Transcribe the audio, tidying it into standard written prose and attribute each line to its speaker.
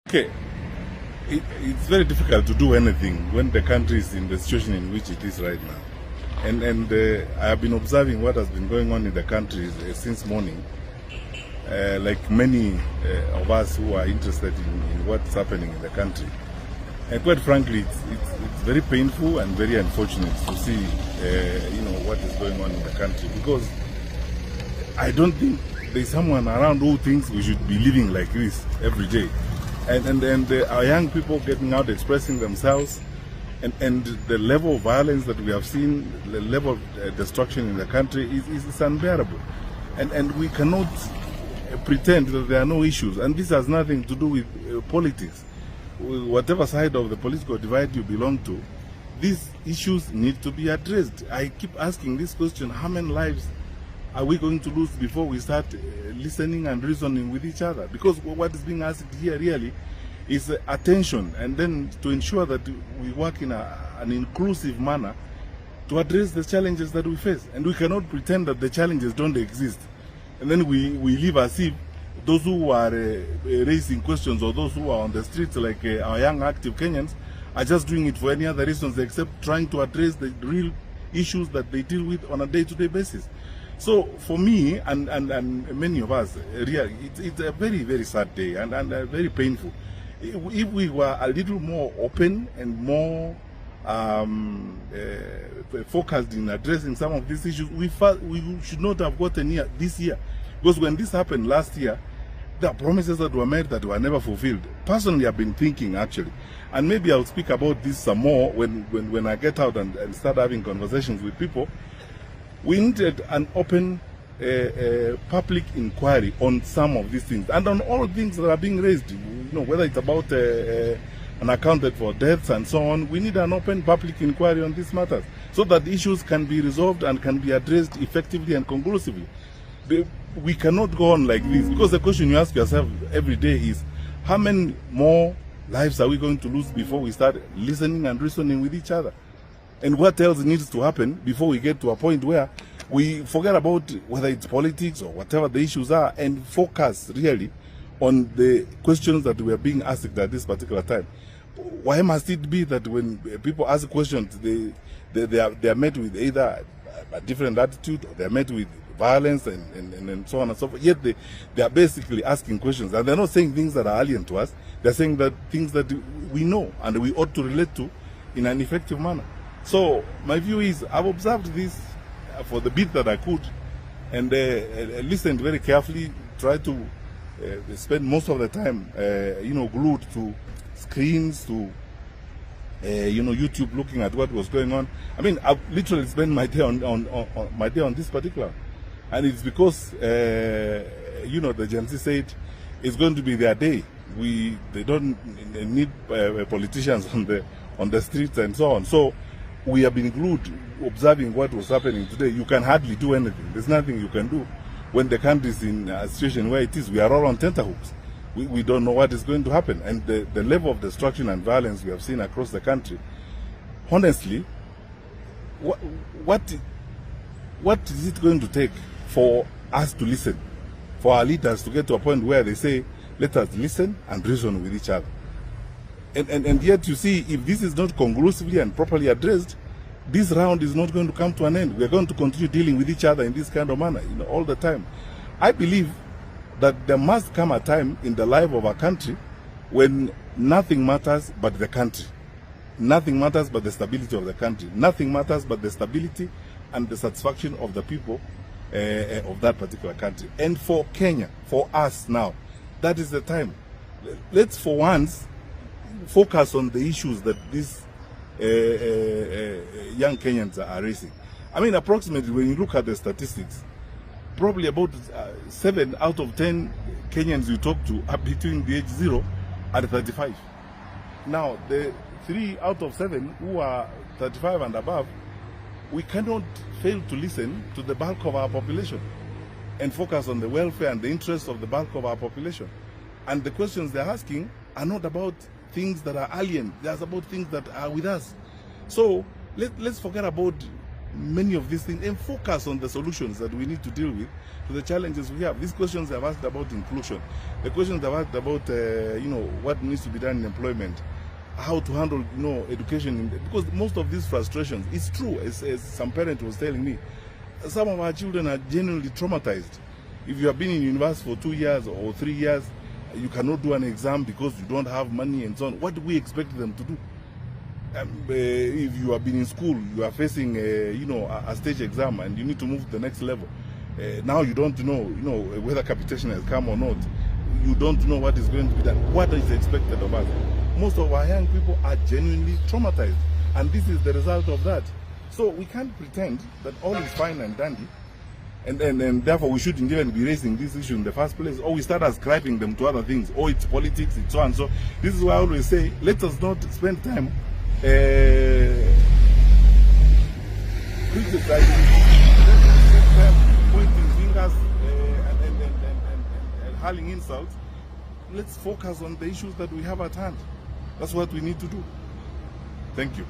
Speaker 1: Okay, it's very difficult to do anything when the country is in the situation in which it is right now. And I have been observing what has been going on in the country since morning. Like many of us who are interested in what's happening in the country. And quite frankly, it's very painful and very unfortunate to see, what is going on in the country, because I don't think there's someone around who thinks we should be living like this every day. And our young people getting out, expressing themselves, and the level of violence that we have seen, the level of destruction in the country is unbearable. And we cannot pretend that there are no issues. And this has nothing to do with politics. Whatever side of the political divide you belong to, these issues need to be addressed. I keep asking this question: how many lives are we going to lose before we start listening and reasoning with each other? Because what is being asked here really is attention, and then to ensure that we work in an inclusive manner to address the challenges that we face. And we cannot pretend that the challenges don't exist, and then we live as if those who are raising questions, or those who are on the streets, like our young active Kenyans, are just doing it for any other reasons except trying to address the real issues that they deal with on a day-to-day basis. So for me and many of us, really, it's a very, very sad day and very painful. If we were a little more open and more focused in addressing some of these issues, we should not have gotten here this year. Because when this happened last year, there are promises that were made that were never fulfilled. Personally, I've been thinking, actually, and maybe I'll speak about this some more when I get out and start having conversations with people. We needed an open public inquiry on some of these things, and on all things that are being raised, whether it's about unaccounted for deaths and so on. We need an open public inquiry on these matters so that issues can be resolved and can be addressed effectively and conclusively. We cannot go on like this, because the question you ask yourself every day is: how many more lives are we going to lose before we start listening and reasoning with each other? And what else needs to happen before we get to a point where we forget about whether it's politics or whatever the issues are, and focus really on the questions that we are being asked at this particular time? Why must it be that when people ask questions, they are met with either a different attitude, or they are met with violence and so on and so forth? Yet they are basically asking questions, and they're not saying things that are alien to us. They're saying that things that we know and we ought to relate to in an effective manner. So my view is, I've observed this for the bit that I could, and listened very carefully, tried to spend most of the time glued to screens, to YouTube, looking at what was going on. I mean, I've literally spent my day on this particular, and it's because the Gen Z said it's going to be their day. They don't need politicians on the streets and so on. So we have been glued, observing what was happening today. You can hardly do anything. There's nothing you can do when the country is in a situation where it is. We are all on tenterhooks. We don't know what is going to happen, and the level of destruction and violence we have seen across the country. Honestly, what is it going to take for us to listen, for our leaders to get to a point where they say, let us listen and reason with each other? And yet, you see, if this is not conclusively and properly addressed, this round is not going to come to an end. We are going to continue dealing with each other in this kind of manner, all the time. I believe that there must come a time in the life of a country when nothing matters but the country. Nothing matters but the stability of the country. Nothing matters but the stability and the satisfaction of the people of that particular country. And for Kenya, for us now, that is the time. Let's for once focus on the issues that these young Kenyans are raising. I mean, approximately, when you look at the statistics, probably about 7 out of 10 Kenyans you talk to are between the age 0 and 35. Now, the 3 out of 7 who are 35 and above, we cannot fail to listen to the bulk of our population and focus on the welfare and the interests of the bulk of our population. And the questions they're asking are not about things that are alien. They're about things that are with us. So let's forget about many of these things and focus on the solutions that we need to deal with to the challenges we have. These questions I've asked about inclusion, the questions I've asked about what needs to be done in employment, how to handle education, because most of these frustrations, it's true, as some parent was telling me, some of our children are genuinely traumatized. If you have been in university for 2 years or 3 years, you cannot do an exam because you don't have money and so on. What do we expect them to do? If you have been in school, you are facing a stage exam and you need to move to the next level. Now you don't know whether capitation has come or not. You don't know what is going to be done. What is expected of us? Most of our young people are genuinely traumatized, and this is the result of that. So we can't pretend that all is fine and dandy, and therefore we shouldn't even be raising this issue in the first place, or we start ascribing them to other things, or it's politics, it's so and so. This is why I always say, let us not spend time criticizing, pointing fingers and hurling insults. Let's focus on the issues that we have at hand. That's what we need to do. Thank you.